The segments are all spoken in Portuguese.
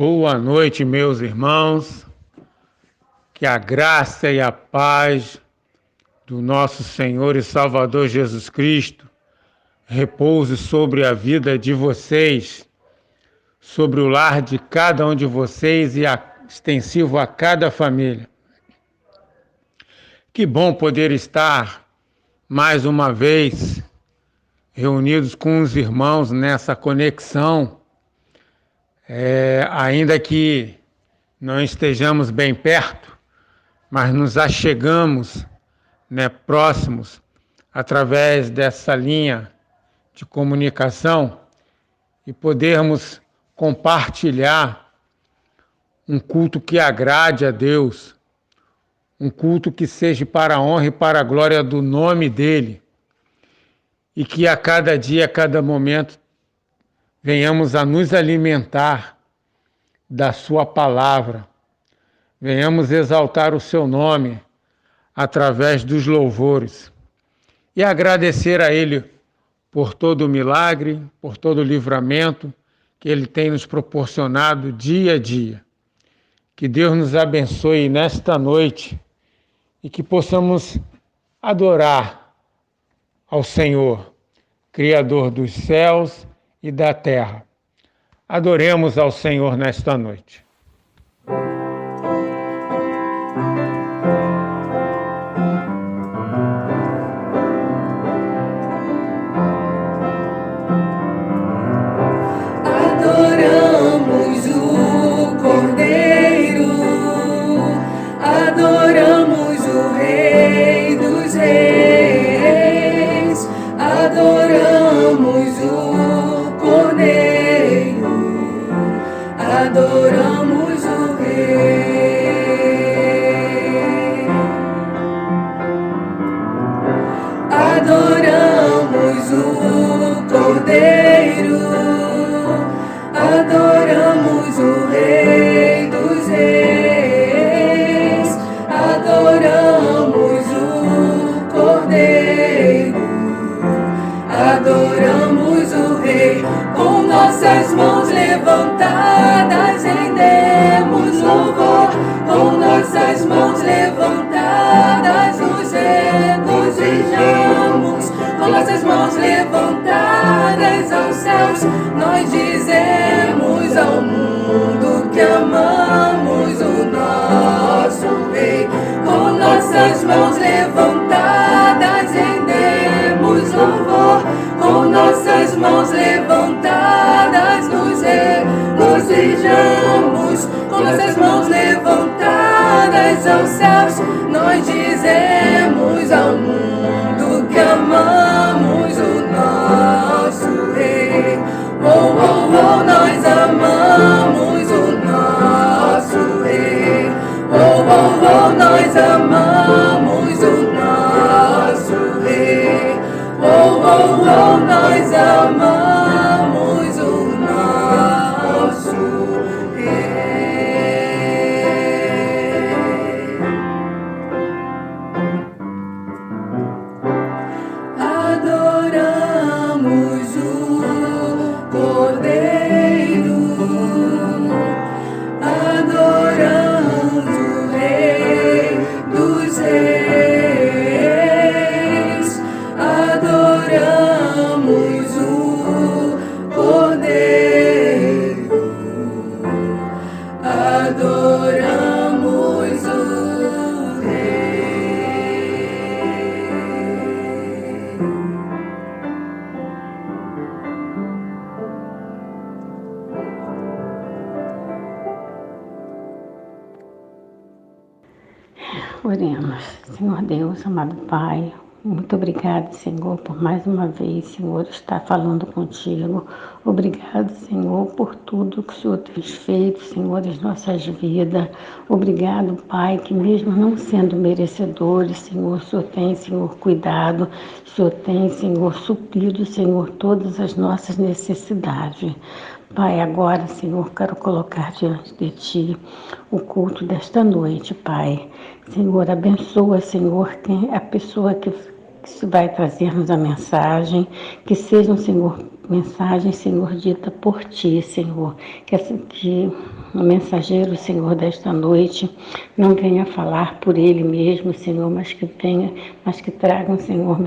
Boa noite, meus irmãos. Que a graça e a paz do nosso Senhor e Salvador Jesus Cristo repouse sobre a vida de vocês, sobre o lar de cada um de vocês e extensivo a cada família. Que bom poder estar mais uma vez reunidos com os irmãos nessa conexão, ainda que não estejamos bem perto, mas nos achegamos, próximos, através dessa linha de comunicação e podermos compartilhar um culto que agrade a Deus, um culto que seja para a honra e para a glória do nome dEle, e que a cada dia, a cada momento, venhamos a nos alimentar da sua palavra, venhamos exaltar o seu nome através dos louvores e agradecer a Ele por todo o milagre, por todo o livramento que Ele tem nos proporcionado dia a dia. Que Deus nos abençoe nesta noite e que possamos adorar ao Senhor, Criador dos céus e da terra. Adoremos ao Senhor nesta noite. Adoramos o Cordeiro, adoramos o Rei dos Reis, adoramos o Cordeiro, adoramos o Rei, adoramos o Cordeiro, adoramos o Rei dos Reis, adoramos o Cordeiro, adoramos o Rei. Com nossas mãos levantadas rendemos louvor, com nossas mãos levantadas nos regozijamos, com nossas mãos levantadas aos céus nós dizemos ao mundo que amamos o nosso Rei. Com nossas mãos levantadas rendemos louvor, com nossas mãos levantadas nos regozijamos, com nossas mãos levantadas aos céus nós dizemos ao mundo que amamos o nosso Rei. Oh, oh, oh, nós amamos o nosso Rei. Oh, oh, oh, nós amamos o nosso Rei. Oh, oh, oh, nós amamos o nosso Rei. Adoramos o Cordeiro, adoramos o Rei dos Reis, adoramos o Cordeiro, adoramos o Oremos. Senhor Deus, amado Pai, muito obrigado, Senhor, por mais uma vez, Senhor, estar falando contigo. Obrigado, Senhor, por tudo que o Senhor tem feito, Senhor, em nossas vidas. Obrigado, Pai, que mesmo não sendo merecedores, Senhor, o Senhor tem, Senhor, cuidado, o Senhor tem, Senhor, suprido, Senhor, todas as nossas necessidades. Pai, agora, Senhor, quero colocar diante de Ti o culto desta noite, Pai. Senhor, abençoa, Senhor, a pessoa que vai trazer-nos a mensagem, que sejam, Senhor, mensagem, Senhor, dita por Ti, Senhor. Que o mensageiro, Senhor, desta noite não venha falar por ele mesmo, Senhor, mas que tragam, Senhor,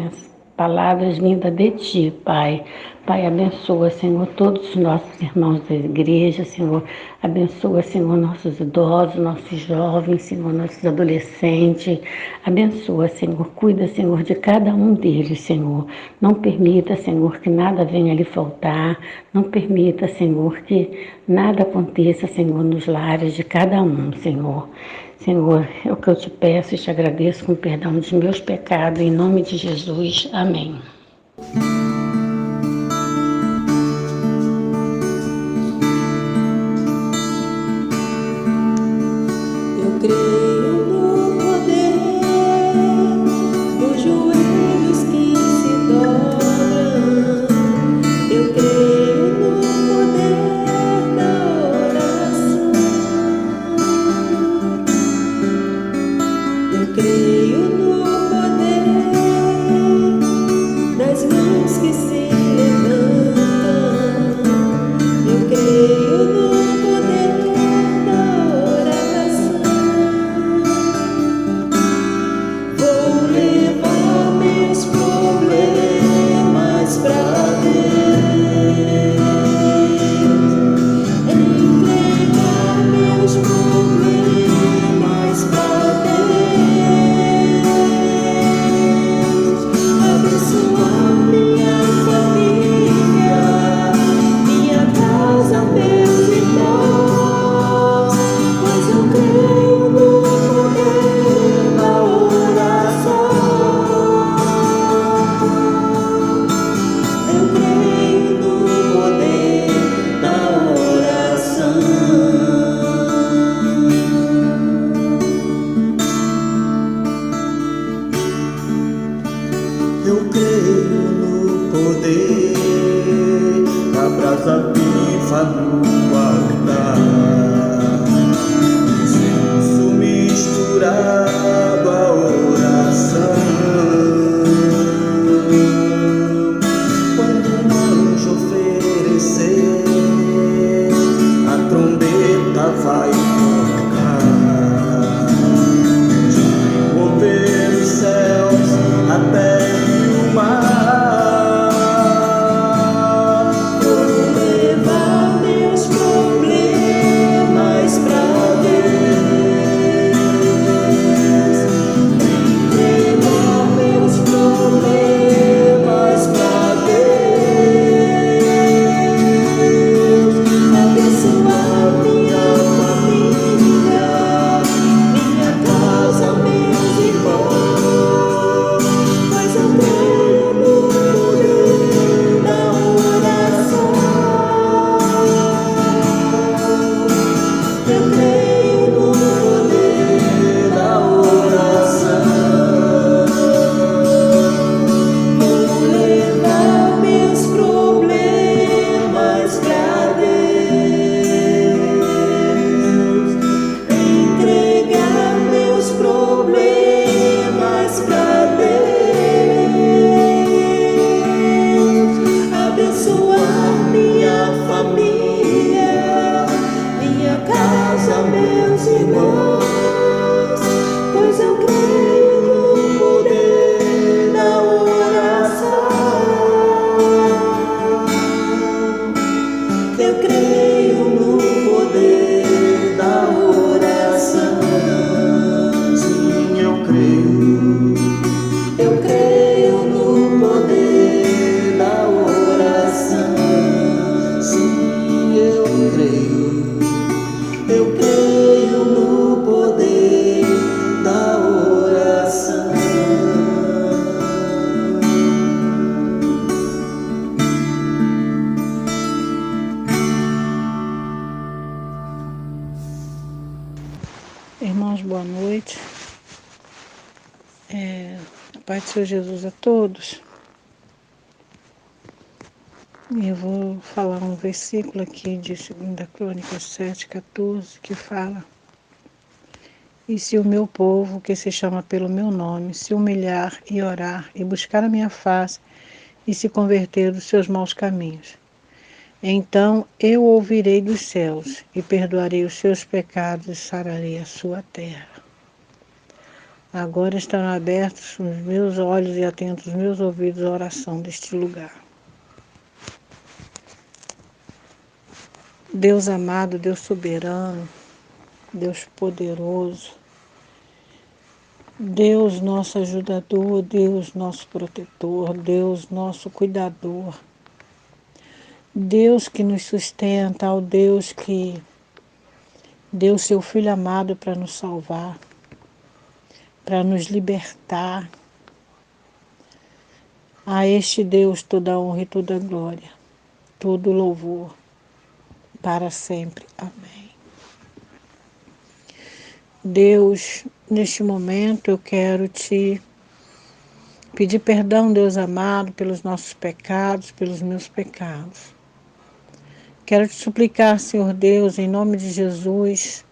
palavras vindas de Ti, Pai. Pai, abençoa, Senhor, todos os nossos irmãos da igreja, Senhor. Abençoa, Senhor, nossos idosos, nossos jovens, Senhor, nossos adolescentes. Abençoa, Senhor. Cuida, Senhor, de cada um deles, Senhor. Não permita, Senhor, que nada venha lhe faltar. Não permita, Senhor, que nada aconteça, Senhor, nos lares de cada um, Senhor. Senhor, é o que eu te peço e te agradeço com perdão dos meus pecados, em nome de Jesus. Amém. Eu creio no poder dos joelhos que se dobram. Eu creio no poder da oração. Eu creio no poder das mãos que se levantam. Eu creio no poder da oração. Vou levar meus problemas pra Deus, entregar meus problemas pra Deus, abençoar minha família, minha casa, meus irmãos, pois eu creio no poder da oração. Eu creio no poder da oração. Eu creio no poder da brasa viva no altar, incenso misturado à oração. Quando um anjo oferecer, a trombeta vai tocar, mover os céus, a terra e o mar. Vou levar meus problemas pra Deus, entregar meus problemas pra Deus, abençoar minha família, minha casa, meus irmãos, pois eu creio no poder da oração. Eu creio no poder da oração. Vou levar meus problemas pra Deus, entregar meus problemas pra Deus, abençoar minha família, minha casa, meus irmãos, pois eu creio no poder da oração. Eu creio no poder da oração. Sim, eu creio. Eu creio no poder da oração. Sim, eu creio. Eu creio no poder da oração. Irmãos, boa noite. A paz do Senhor Jesus a todos. E eu vou falar um versículo aqui de 2 Crônicas 7:14, que fala: E se o meu povo, que se chama pelo meu nome, se humilhar e orar e buscar a minha face e se converter dos seus maus caminhos. Então eu ouvirei dos céus e perdoarei os seus pecados e sararei a sua terra. Agora estão abertos os meus olhos e atentos os meus ouvidos à oração deste lugar. Deus amado, Deus soberano, Deus poderoso, Deus nosso ajudador, Deus nosso protetor, Deus nosso cuidador, Deus que nos sustenta, ao Deus que deu seu Filho amado para nos salvar, para nos libertar. A este Deus toda a honra e toda a glória, todo o louvor, para sempre. Amém. Deus, neste momento eu quero te pedir perdão, Deus amado, pelos nossos pecados, pelos meus pecados. Quero te suplicar, Senhor Deus, em nome de Jesus,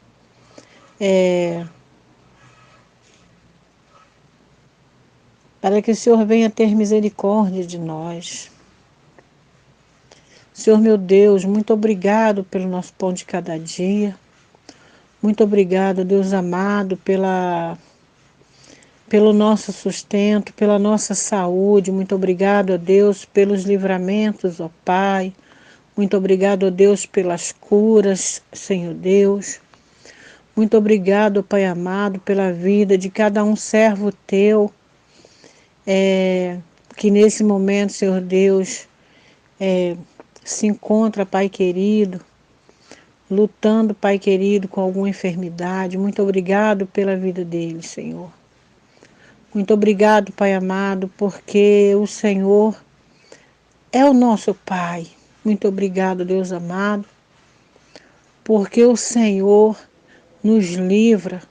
para que o Senhor venha ter misericórdia de nós. Senhor meu Deus, muito obrigado pelo nosso pão de cada dia. Muito obrigado, Deus amado, pelo nosso sustento, pela nossa saúde. Muito obrigado, ó Deus, pelos livramentos, ó Pai. Muito obrigado, ó Deus, pelas curas, Senhor Deus. Muito obrigado, ó Pai amado, pela vida de cada um servo teu, que nesse momento, Senhor Deus, se encontra, Pai querido, lutando, Pai querido, com alguma enfermidade. Muito obrigado pela vida dele, Senhor. Muito obrigado, Pai amado, porque o Senhor é o nosso Pai. Muito obrigado, Deus amado, porque o Senhor nos livra,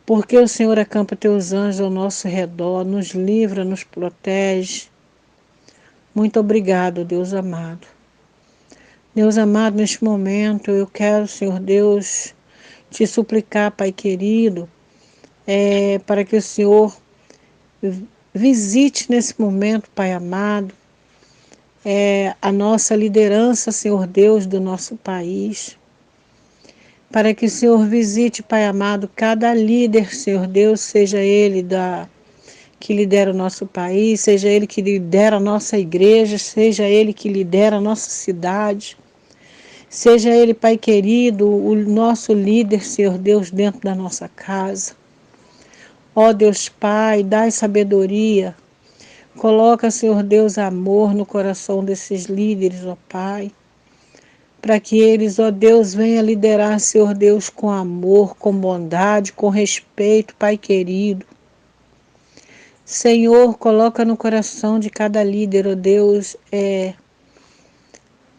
porque o Senhor acampa teus anjos ao nosso redor, nos livra, nos protege. Muito obrigado, Deus amado. Deus amado, neste momento eu quero, Senhor Deus, te suplicar, Pai querido, para que o Senhor visite nesse momento, Pai amado, a nossa liderança, Senhor Deus, do nosso país. Para que o Senhor visite, Pai amado, cada líder, Senhor Deus, seja ele que lidera o nosso país, seja ele que lidera a nossa igreja, seja ele que lidera a nossa cidade. Seja ele, Pai querido, o nosso líder, Senhor Deus, dentro da nossa casa. Ó Deus Pai, dai sabedoria. Coloca, Senhor Deus, amor no coração desses líderes, ó Pai. Para que eles, ó Deus, venham liderar, Senhor Deus, com amor, com bondade, com respeito, Pai querido. Senhor, coloca no coração de cada líder, ó Deus,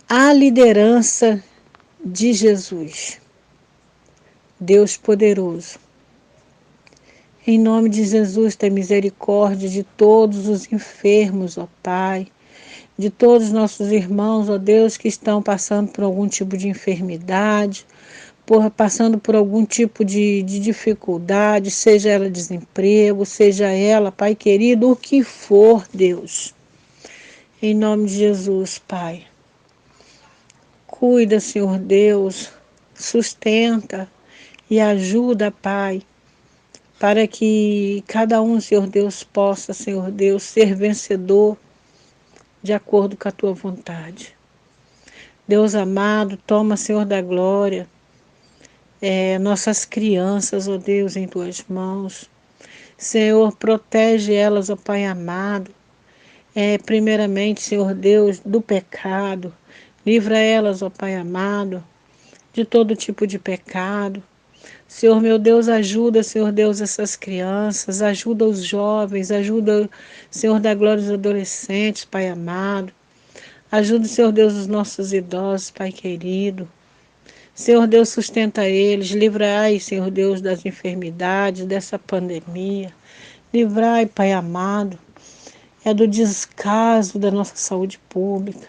a liderança de Jesus. Deus poderoso. Em nome de Jesus, tem misericórdia de todos os enfermos, ó Pai, de todos os nossos irmãos, ó Deus, que estão passando por algum tipo de enfermidade, passando por algum tipo de dificuldade, seja ela desemprego, seja ela, Pai querido, o que for, Deus. Em nome de Jesus, Pai. Cuida, Senhor Deus, sustenta e ajuda, Pai, para que cada um, Senhor Deus, possa, Senhor Deus, ser vencedor de acordo com a Tua vontade. Deus amado, toma, Senhor da glória, nossas crianças, ó Deus, em Tuas mãos. Senhor, protege elas, ó Pai amado, primeiramente, Senhor Deus, do pecado. Livra elas, ó Pai amado, de todo tipo de pecado. Senhor meu Deus, ajuda, Senhor Deus, essas crianças, ajuda os jovens, ajuda, Senhor da glória, os adolescentes, Pai amado. Ajuda, Senhor Deus, os nossos idosos, Pai querido. Senhor Deus, sustenta eles, livrai, Senhor Deus, das enfermidades, dessa pandemia. Livrai, Pai amado, do descaso da nossa saúde pública.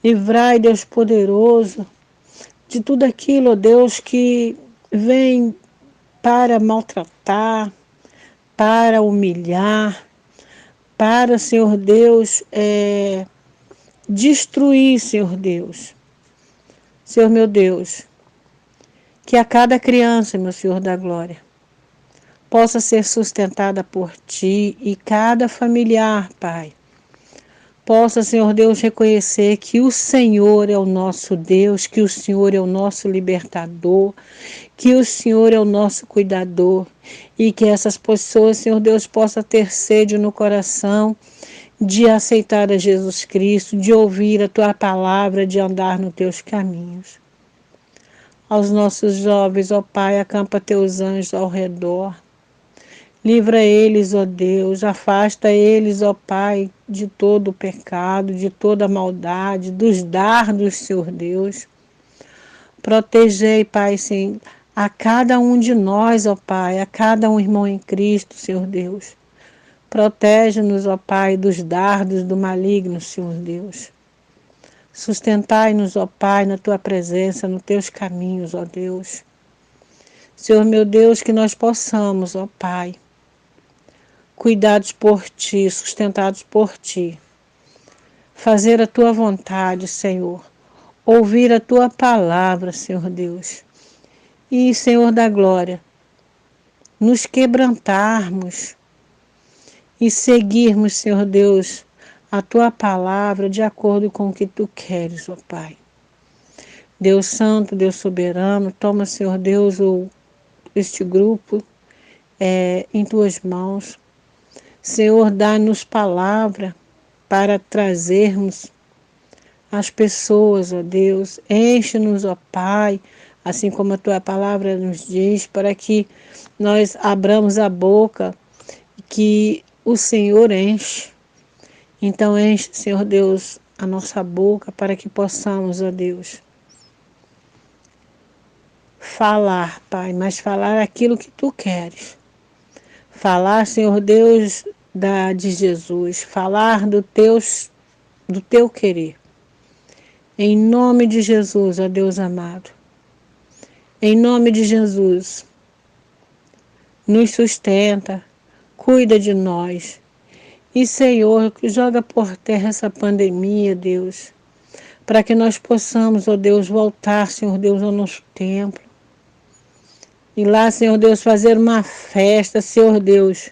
Livrai, Deus poderoso, de tudo aquilo, ó Deus, que vem para maltratar, para humilhar, para, Senhor Deus, destruir, Senhor Deus. Senhor meu Deus, que a cada criança, meu Senhor da glória, possa ser sustentada por Ti e cada familiar, Pai, possa, Senhor Deus, reconhecer que o Senhor é o nosso Deus, que o Senhor é o nosso libertador, que o Senhor é o nosso cuidador e que essas pessoas, Senhor Deus, possam ter sede no coração de aceitar a Jesus Cristo, de ouvir a Tua palavra, de andar nos Teus caminhos. Aos nossos jovens, ó Pai, acampa Teus anjos ao redor. Livra eles, ó Deus, afasta eles, ó Pai, de todo o pecado, de toda a maldade, dos dardos, Senhor Deus. Protegei, Pai, sim, a cada um de nós, ó Pai, a cada um irmão em Cristo, Senhor Deus. Protege-nos, ó Pai, dos dardos do maligno, Senhor Deus. Sustentai-nos, ó Pai, na Tua presença, nos Teus caminhos, ó Deus. Senhor meu Deus, que nós possamos, ó Pai, cuidados por Ti, sustentados por Ti, fazer a Tua vontade, Senhor, ouvir a Tua palavra, Senhor Deus, e, Senhor da glória, nos quebrantarmos e seguirmos, Senhor Deus, a Tua palavra de acordo com o que Tu queres, ó Pai. Deus Santo, Deus Soberano, toma, Senhor Deus, este grupo em Tuas mãos. Senhor, dá-nos palavra para trazermos as pessoas, ó Deus. Enche-nos, ó Pai, assim como a Tua palavra nos diz, para que nós abramos a boca que o Senhor enche. Então enche, Senhor Deus, a nossa boca para que possamos, ó Deus, falar, Pai, mas falar aquilo que Tu queres. Falar, Senhor Deus, de Jesus, falar do Teu querer. Em nome de Jesus, ó Deus amado. Em nome de Jesus, nos sustenta, cuida de nós. E, Senhor, joga por terra essa pandemia, Deus, para que nós possamos, ó Deus, voltar, Senhor Deus, ao nosso templo. E lá, Senhor Deus, fazer uma festa, Senhor Deus,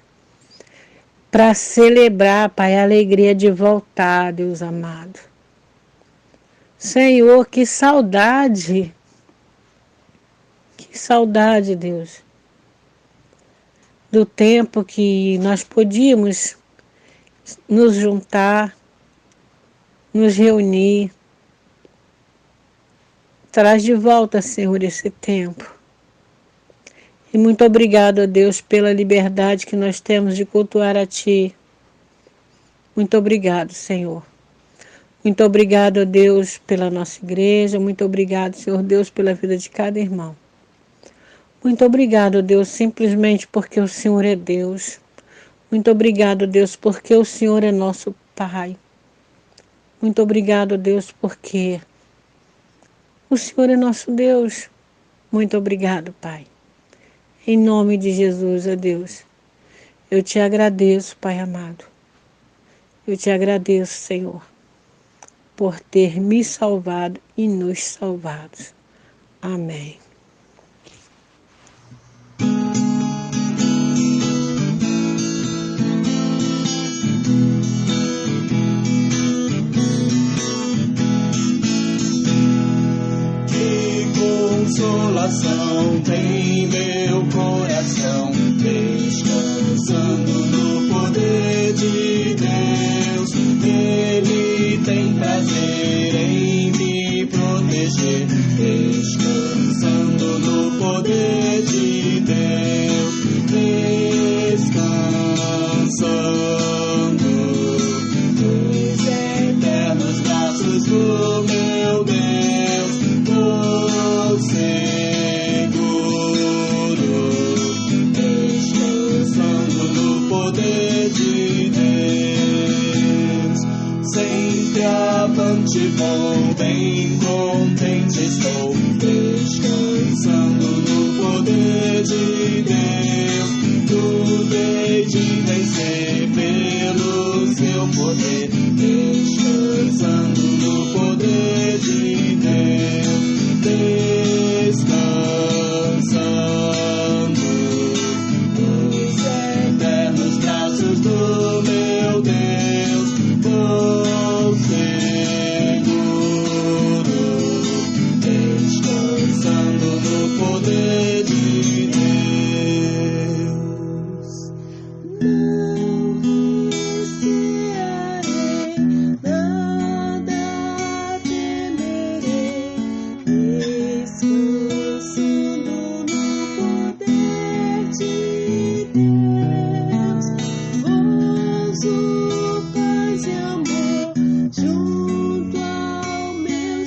para celebrar, Pai, a alegria de voltar, Deus amado. Senhor, que saudade, Deus, do tempo que nós podíamos nos juntar, nos reunir. Traz de volta, Senhor, esse tempo. E muito obrigado, ó Deus, pela liberdade que nós temos de cultuar a Ti. Muito obrigado, Senhor. Muito obrigado, ó Deus, pela nossa igreja. Muito obrigado, Senhor Deus, pela vida de cada irmão. Muito obrigado, ó Deus, simplesmente porque o Senhor é Deus. Muito obrigado, ó Deus, porque o Senhor é nosso Pai. Muito obrigado, ó Deus, porque o Senhor é nosso Deus. Muito obrigado, Pai. Em nome de Jesus, ó Deus, eu Te agradeço, Pai amado. Eu Te agradeço, Senhor, por ter me salvado e nos salvado. Amém. Que consolação tem meu coração, descansando no poder de Deus. Ele tem prazer em me proteger, descansando no poder de Deus. Descansando nos eternos braços do meu Deus, vou seguro, descansando no poder de Deus. Sempre avante vou, bem contente estou, descansando no poder de Deus. Tudo hei de vencer pelo seu poder, descansando no poder de Deus, descansando nos eternos braços do meu Deus, vou seguro, descansando no poder de Deus. Não recearei, nada temerei, descansando no poder de Deus. Gozo, paz e amor junto ao meu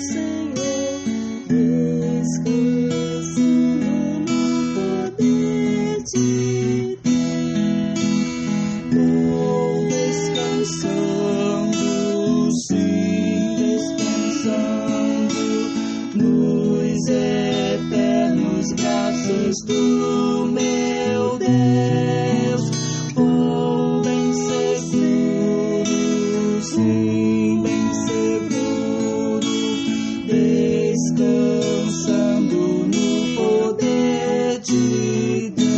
Senhor, descansando no poder de Deus. Vou descansando, sim, descansando nos eternos braços do meu Deus. Vou bem seguro, sim, bem seguro, descansando no poder de Deus.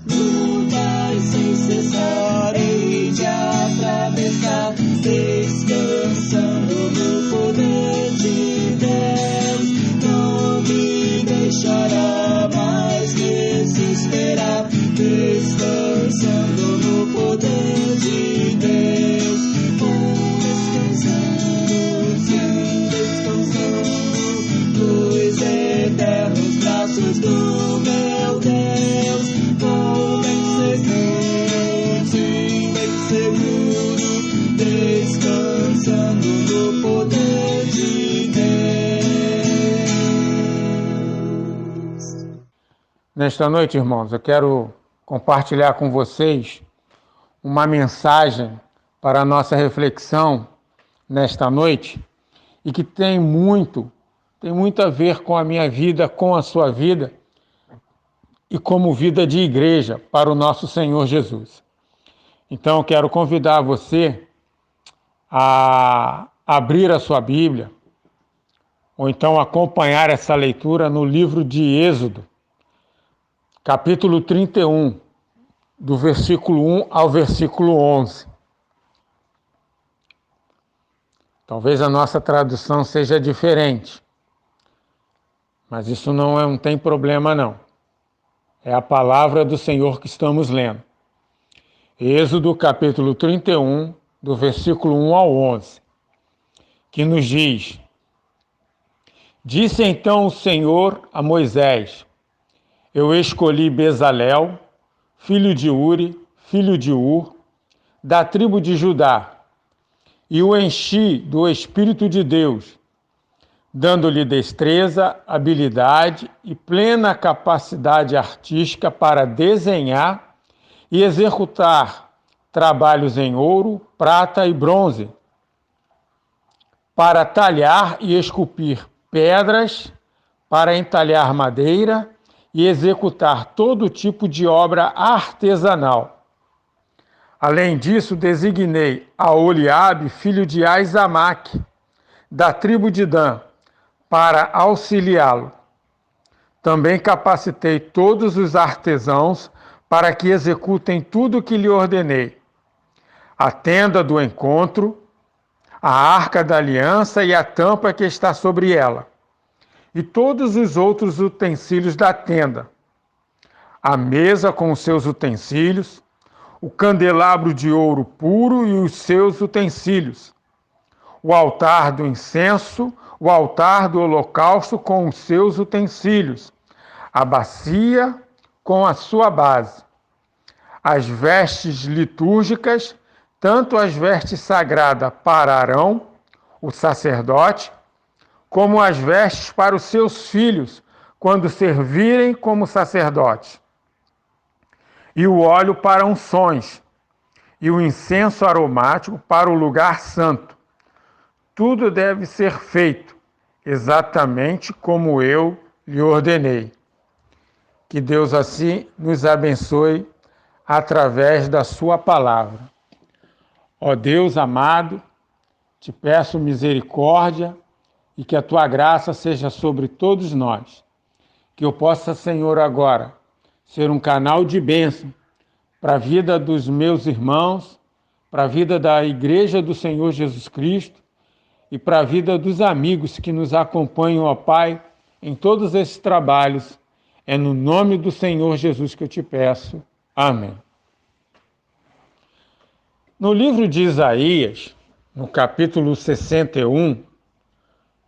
Lutas sem cessar, hei de atravessar, descansando no poder de Deus. Não me deixará mais desesperar, descansando no poder de Deus. Vou descansando, sim, descansando nos eternos braços do meu Deus. Vou bem seguro, sim, bem seguro, descansando no poder de Deus. Nesta noite, irmãos, eu quero compartilhar com vocês uma mensagem para a nossa reflexão nesta noite e que tem muito a ver com a minha vida, com a sua vida e como vida de igreja para o nosso Senhor Jesus. Então, eu quero convidar você a abrir a sua Bíblia ou então acompanhar essa leitura no livro de Êxodo, capítulo 31, do versículo 1 ao versículo 11. Talvez a nossa tradução seja diferente, mas isso não tem problema não. É a palavra do Senhor que estamos lendo. Êxodo capítulo 31, do versículo 1 ao 11, que nos diz: Disse então o Senhor a Moisés: Eu escolhi Bezalel, filho de Uri, filho de Ur, da tribo de Judá, e o enchi do Espírito de Deus, dando-lhe destreza, habilidade e plena capacidade artística para desenhar e executar trabalhos em ouro, prata e bronze, para talhar e esculpir pedras, para entalhar madeira e executar todo tipo de obra artesanal. Além disso, designei a Oliabe, filho de Aizamaque, da tribo de Dan, para auxiliá-lo. Também capacitei todos os artesãos para que executem tudo o que lhe ordenei: a tenda do encontro, a arca da aliança e a tampa que está sobre ela, e todos os outros utensílios da tenda, a mesa com os seus utensílios, o candelabro de ouro puro e os seus utensílios, o altar do incenso, o altar do holocausto com os seus utensílios, a bacia com a sua base, as vestes litúrgicas, tanto as vestes sagradas para Arão, o sacerdote, como as vestes para os seus filhos, quando servirem como sacerdotes, e o óleo para unções, e o incenso aromático para o lugar santo. Tudo deve ser feito exatamente como eu lhe ordenei. Que Deus assim nos abençoe através da sua palavra. Ó Deus amado, te peço misericórdia e que a tua graça seja sobre todos nós. Que eu possa, Senhor, agora ser um canal de bênção para a vida dos meus irmãos, para a vida da Igreja do Senhor Jesus Cristo e para a vida dos amigos que nos acompanham, ó Pai, em todos esses trabalhos. É no nome do Senhor Jesus que eu te peço. Amém. No livro de Isaías, no capítulo 61,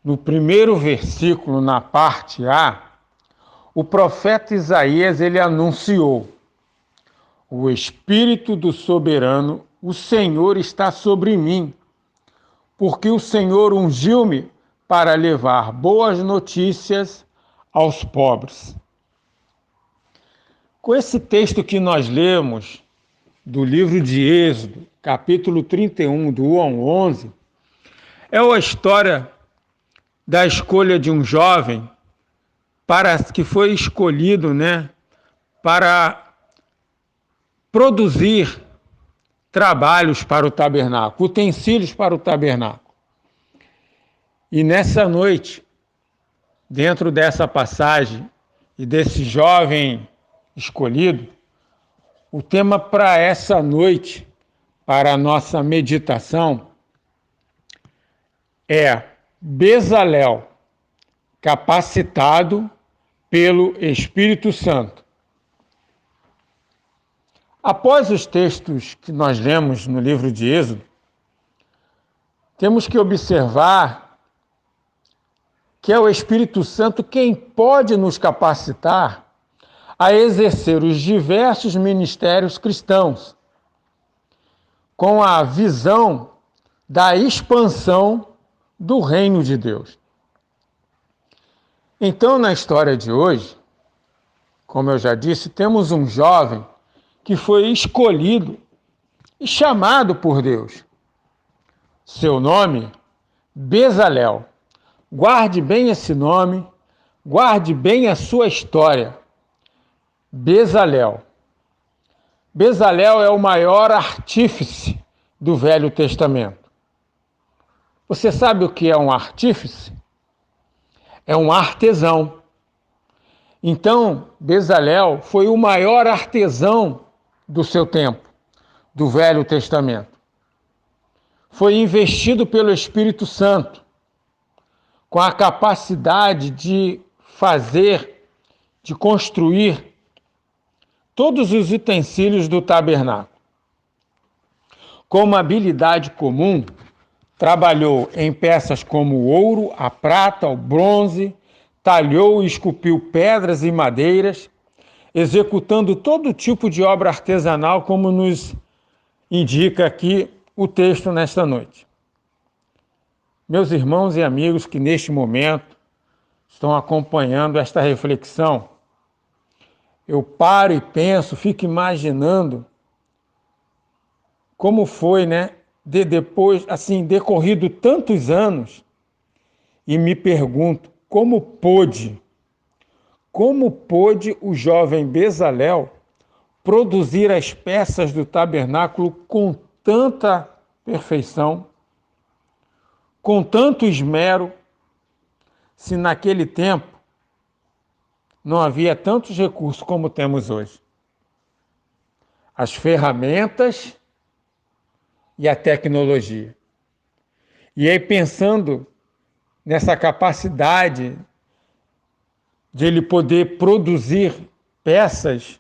no primeiro versículo, na parte A, o profeta Isaías ele anunciou: o Espírito do Soberano, o Senhor está sobre mim, porque o Senhor ungiu-me para levar boas notícias aos pobres. Com esse texto que nós lemos do livro de Êxodo, capítulo 31, do 1 ao 11, é a história da escolha de um jovem que foi escolhido, para produzir trabalhos para o tabernáculo, utensílios para o tabernáculo. E nessa noite, dentro dessa passagem e desse jovem escolhido, o tema para essa noite, para a nossa meditação, é Bezalel, capacitado pelo Espírito Santo. Após os textos que nós lemos no livro de Êxodo, temos que observar que é o Espírito Santo quem pode nos capacitar a exercer os diversos ministérios cristãos, com a visão da expansão do reino de Deus. Então, na história de hoje, como eu já disse, temos um jovem que foi escolhido e chamado por Deus. Seu nome, Bezalel. Guarde bem esse nome, guarde bem a sua história. Bezalel. Bezalel é o maior artífice do Velho Testamento. Você sabe o que é um artífice? É um artesão. Então, Bezalel foi o maior artesão do seu tempo, do Velho Testamento. Foi investido pelo Espírito Santo, com a capacidade de fazer, de construir todos os utensílios do tabernáculo. Com uma habilidade comum, trabalhou em peças como o ouro, a prata, o bronze, talhou e esculpiu pedras e madeiras, executando todo tipo de obra artesanal, como nos indica aqui o texto nesta noite. Meus irmãos e amigos que neste momento estão acompanhando esta reflexão, eu paro e penso, fico imaginando como foi, depois, assim, decorrido tantos anos, e me pergunto, como pôde o jovem Bezalel produzir as peças do tabernáculo com tanta perfeição, com tanto esmero, se naquele tempo não havia tantos recursos como temos hoje? As ferramentas e a tecnologia. E aí, pensando nessa capacidade de ele poder produzir peças,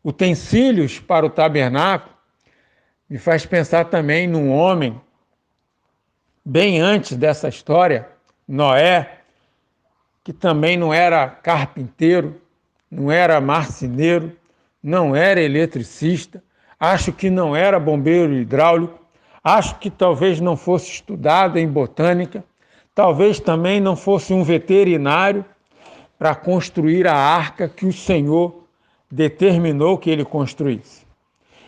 utensílios para o tabernáculo, me faz pensar também num homem, bem antes dessa história, Noé, que também não era carpinteiro, não era marceneiro, não era eletricista, acho que não era bombeiro hidráulico, acho que talvez não fosse estudado em botânica, talvez também não fosse um veterinário para construir a arca que o Senhor determinou que ele construísse.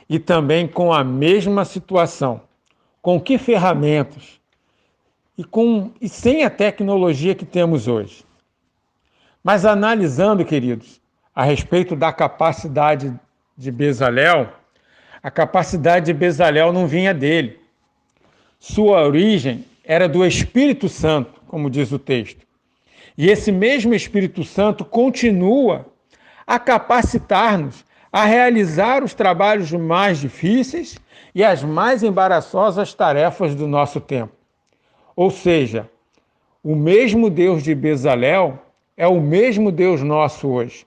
E também com a mesma situação, com que ferramentas e sem a tecnologia que temos hoje. Mas analisando, queridos, a respeito da capacidade de Bezalel, A capacidade de Bezalel não vinha dele. Sua origem era do Espírito Santo, como diz o texto. E esse mesmo Espírito Santo continua a capacitar-nos a realizar os trabalhos mais difíceis e as mais embaraçosas tarefas do nosso tempo. Ou seja, o mesmo Deus de Bezalel é o mesmo Deus nosso hoje.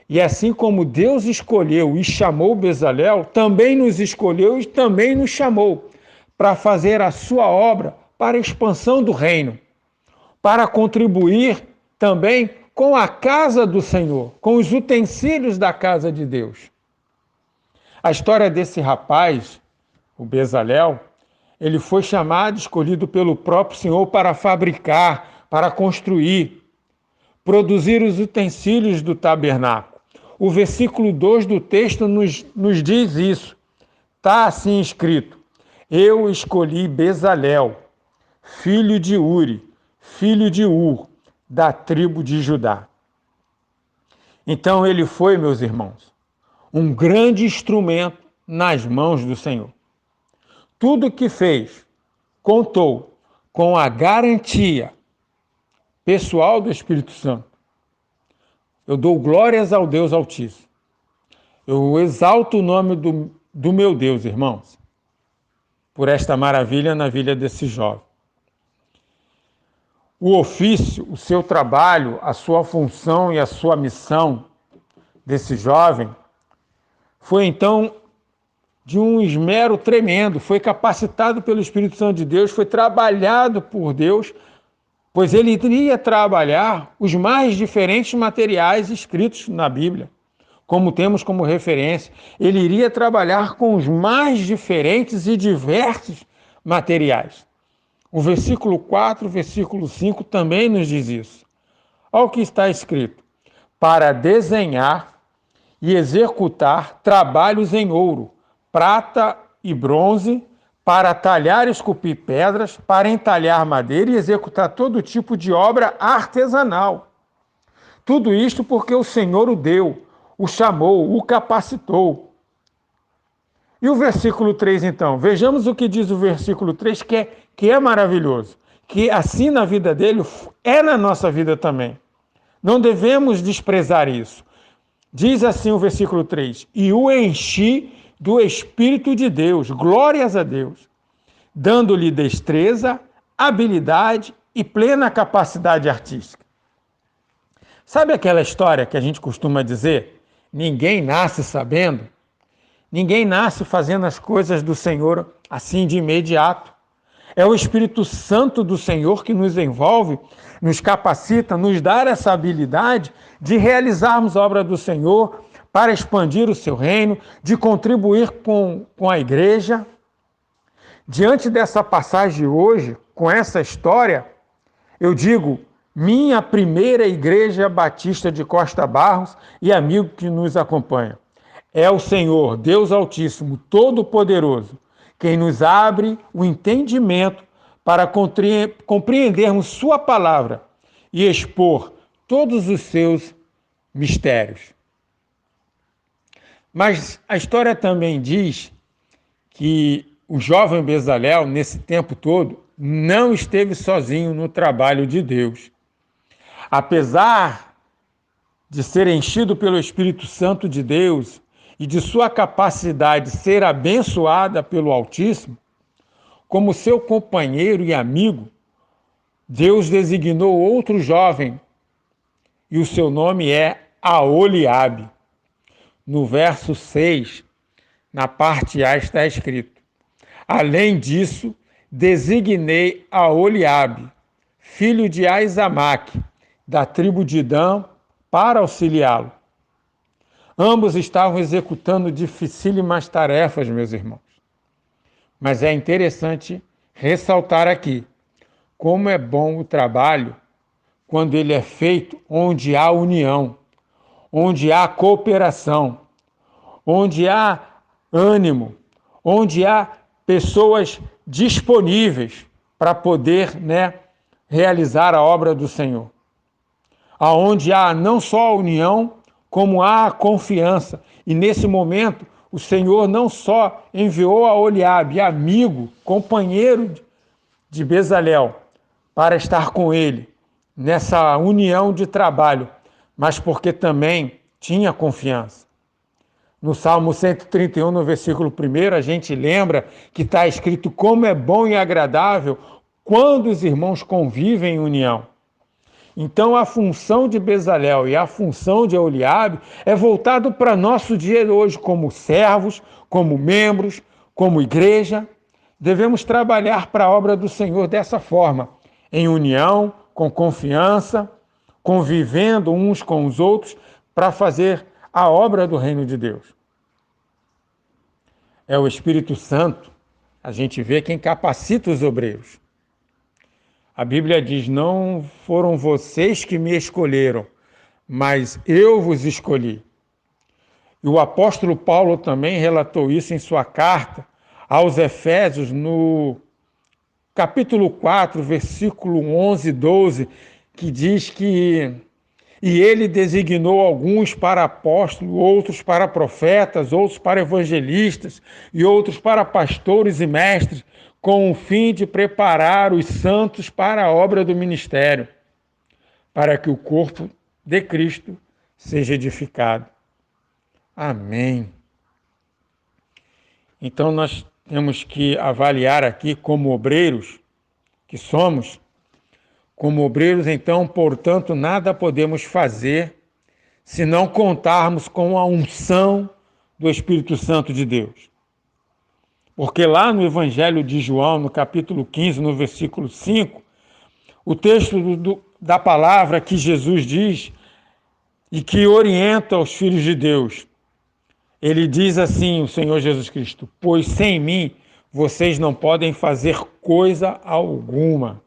E assim como Deus escolheu e chamou Bezalel, também nos escolheu e também nos chamou para fazer a sua obra para a expansão do reino, para contribuir também com a casa do Senhor, com os utensílios da casa de Deus. A história desse rapaz, o Bezalel, ele foi chamado, escolhido pelo próprio Senhor para fabricar, para construir, produzir os utensílios do tabernáculo. O versículo 2 do texto nos diz isso. Está assim escrito: eu escolhi Bezalel, filho de Uri, filho de Ur, da tribo de Judá. Então ele foi, meus irmãos, um grande instrumento nas mãos do Senhor. Tudo o que fez contou com a garantia pessoal do Espírito Santo. Eu dou glórias ao Deus Altíssimo. Eu exalto o nome do meu Deus, irmãos, por esta maravilha na vida desse jovem. O ofício, o seu trabalho, a sua função e a sua missão desse jovem foi então de um esmero tremendo, foi capacitado pelo Espírito Santo de Deus, foi trabalhado por Deus, pois ele iria trabalhar os mais diferentes materiais escritos na Bíblia, como temos como referência. Ele iria trabalhar com os mais diferentes e diversos materiais. O versículo 4, o versículo 5 também nos diz isso. Olha o que está escrito: para desenhar e executar trabalhos em ouro, prata e bronze, para talhar e esculpir pedras, para entalhar madeira e executar todo tipo de obra artesanal. Tudo isto porque o Senhor o deu, o chamou, o capacitou. E o versículo 3, então? Vejamos o que diz o versículo 3, que é maravilhoso. Que assim na vida dele, é na nossa vida também. Não devemos desprezar isso. Diz assim o versículo 3, e o enchi do Espírito de Deus, glórias a Deus, dando-lhe destreza, habilidade e plena capacidade artística. Sabe aquela história que a gente costuma dizer? Ninguém nasce sabendo, ninguém nasce fazendo as coisas do Senhor assim de imediato. É o Espírito Santo do Senhor que nos envolve, nos capacita, nos dá essa habilidade de realizarmos a obra do Senhor, para expandir o seu reino, de contribuir com a igreja. Diante dessa passagem hoje, com essa história, eu digo, minha primeira igreja batista de Costa Barros e amigo que nos acompanha. É o Senhor, Deus Altíssimo, Todo-Poderoso, quem nos abre o entendimento para compreendermos sua palavra e expor todos os seus mistérios. Mas a história também diz que o jovem Bezalel, nesse tempo todo, não esteve sozinho no trabalho de Deus. Apesar de ser enchido pelo Espírito Santo de Deus e de sua capacidade ser abençoada pelo Altíssimo, como seu companheiro e amigo, Deus designou outro jovem, e o seu nome é Aholiabe. No verso 6, na parte A, está escrito: além disso, designei Aholiabe, filho de Aizamaque, da tribo de Dan, para auxiliá-lo. Ambos estavam executando dificílimas tarefas, meus irmãos. Mas é interessante ressaltar aqui como é bom o trabalho quando ele é feito onde há união, onde há cooperação, onde há ânimo, onde há pessoas disponíveis para poder, realizar a obra do Senhor. Aonde há não só a união, como há a confiança. E nesse momento, o Senhor não só enviou a Oliabe, amigo, companheiro de Bezalel, para estar com ele nessa união de trabalho, mas porque também tinha confiança. No Salmo 131, no versículo 1, a gente lembra que está escrito como é bom e agradável quando os irmãos convivem em união. Então a função de Bezalel e a função de Oliabe é voltado para nosso dia de hoje como servos, como membros, como igreja. Devemos trabalhar para a obra do Senhor dessa forma, em união, com confiança, convivendo uns com os outros para fazer a obra do reino de Deus. É o Espírito Santo, a gente vê quem capacita os obreiros. A Bíblia diz, não foram vocês que me escolheram, mas eu vos escolhi. E o apóstolo Paulo também relatou isso em sua carta aos Efésios, no capítulo 4, versículo 11 e 12, que diz que e ele designou alguns para apóstolos, outros para profetas, outros para evangelistas e outros para pastores e mestres, com o fim de preparar os santos para a obra do ministério, para que o corpo de Cristo seja edificado. Amém. Então nós temos que avaliar aqui como obreiros que somos. Como obreiros, então, portanto, nada podemos fazer se não contarmos com a unção do Espírito Santo de Deus. Porque lá no Evangelho de João, no capítulo 15, no versículo 5, o texto da palavra que Jesus diz e que orienta os filhos de Deus, ele diz assim, o Senhor Jesus Cristo, pois sem mim vocês não podem fazer coisa alguma.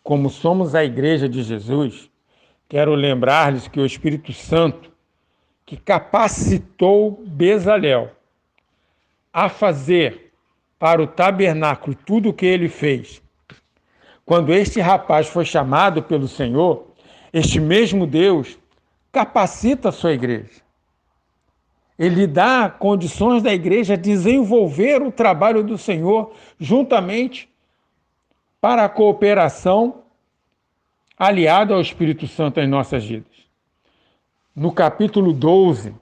Como somos a igreja de Jesus, quero lembrar-lhes que o Espírito Santo, que capacitou Bezalel a fazer para o tabernáculo tudo o que ele fez, quando este rapaz foi chamado pelo Senhor, este mesmo Deus capacita a sua igreja. Ele dá condições da igreja desenvolver o trabalho do Senhor juntamente para a cooperação aliada ao Espírito Santo em nossas vidas. No capítulo 12,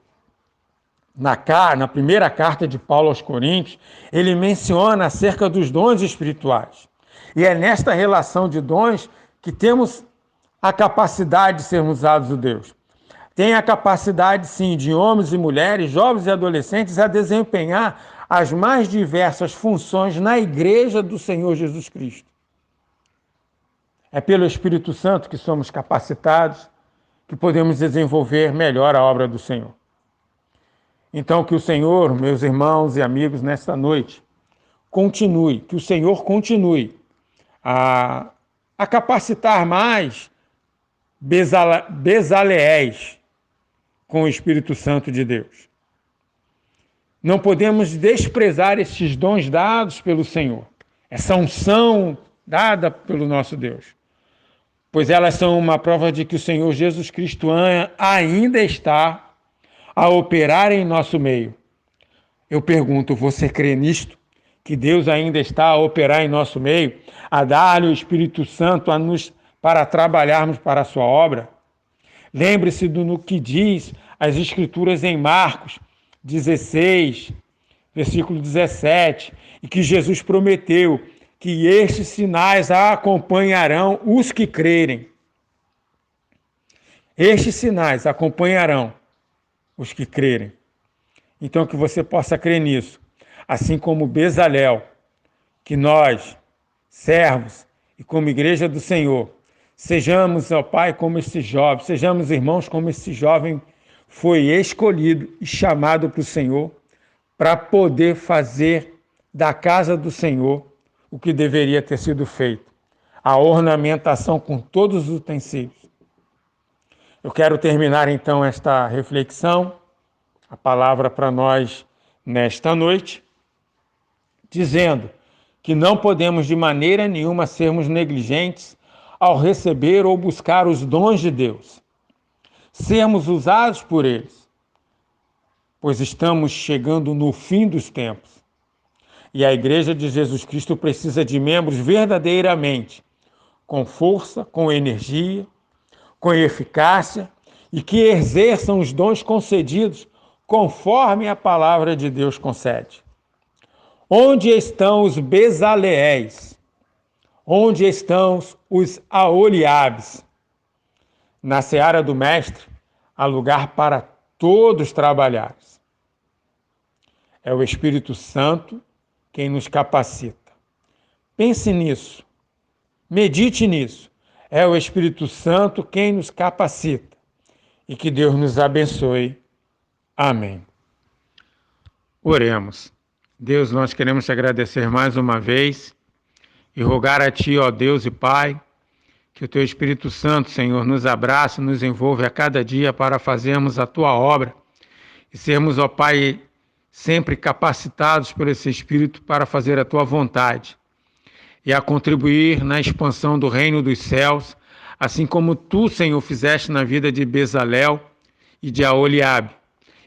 na primeira carta de Paulo aos Coríntios, ele menciona acerca dos dons espirituais. E é nesta relação de dons que temos a capacidade de sermos usados por Deus. Tem a capacidade, sim, de homens e mulheres, jovens e adolescentes, a desempenhar as mais diversas funções na igreja do Senhor Jesus Cristo. É pelo Espírito Santo que somos capacitados, que podemos desenvolver melhor a obra do Senhor. Então, que o Senhor, meus irmãos e amigos, nesta noite, que o Senhor continue a capacitar mais Bezaleéis com o Espírito Santo de Deus. Não podemos desprezar esses dons dados pelo Senhor, essa unção dada pelo nosso Deus, pois elas são uma prova de que o Senhor Jesus Cristo ainda está a operar em nosso meio. Eu pergunto, você crê nisto? Que Deus ainda está a operar em nosso meio, a dar-lhe o Espírito Santo para trabalharmos para a sua obra? Lembre-se do que diz as Escrituras em Marcos 16, versículo 17, e que Jesus prometeu que estes sinais acompanharão os que crerem. Estes sinais acompanharão os que crerem. Então, que você possa crer nisso. Assim como Bezalel, que nós, servos e como igreja do Senhor, sejamos, ó Pai, como esse jovem, sejamos irmãos como esse jovem foi escolhido e chamado para o Senhor para poder fazer da casa do Senhor o que deveria ter sido feito, a ornamentação com todos os utensílios. Eu quero terminar então esta reflexão, a palavra para nós nesta noite, dizendo que não podemos de maneira nenhuma sermos negligentes ao receber ou buscar os dons de Deus, sermos usados por eles. pois estamos chegando no fim dos tempos. E a Igreja de Jesus Cristo precisa de membros verdadeiramente, com força, com energia, com eficácia e que exerçam os dons concedidos conforme a palavra de Deus concede. Onde estão os Bezaleéis? Onde estão os Aholiabes? Na seara do Mestre, há lugar para todos trabalharem. É o Espírito Santo quem nos capacita. Pense nisso. Medite nisso. É o Espírito Santo quem nos capacita. E que Deus nos abençoe. Amém. Oremos. Deus, nós queremos te agradecer mais uma vez e rogar a Ti, ó Deus e Pai, que o Teu Espírito Santo, Senhor, nos abrace, nos envolve a cada dia para fazermos a Tua obra e sermos, ó Pai, sempre capacitados por esse Espírito para fazer a Tua vontade e a contribuir na expansão do reino dos céus, assim como Tu, Senhor, fizeste na vida de Bezalel e de Aholiabe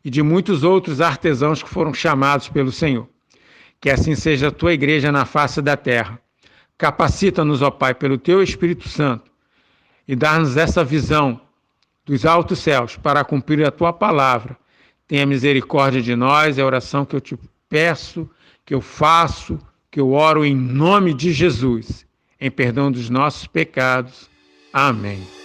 e de muitos outros artesãos que foram chamados pelo Senhor. Que assim seja a Tua igreja na face da terra. Capacita-nos, ó Pai, pelo Teu Espírito Santo e dá-nos essa visão dos altos céus para cumprir a Tua palavra. Tenha misericórdia de nós, é a oração que eu te peço, que eu faço, que eu oro em nome de Jesus, em perdão dos nossos pecados. Amém.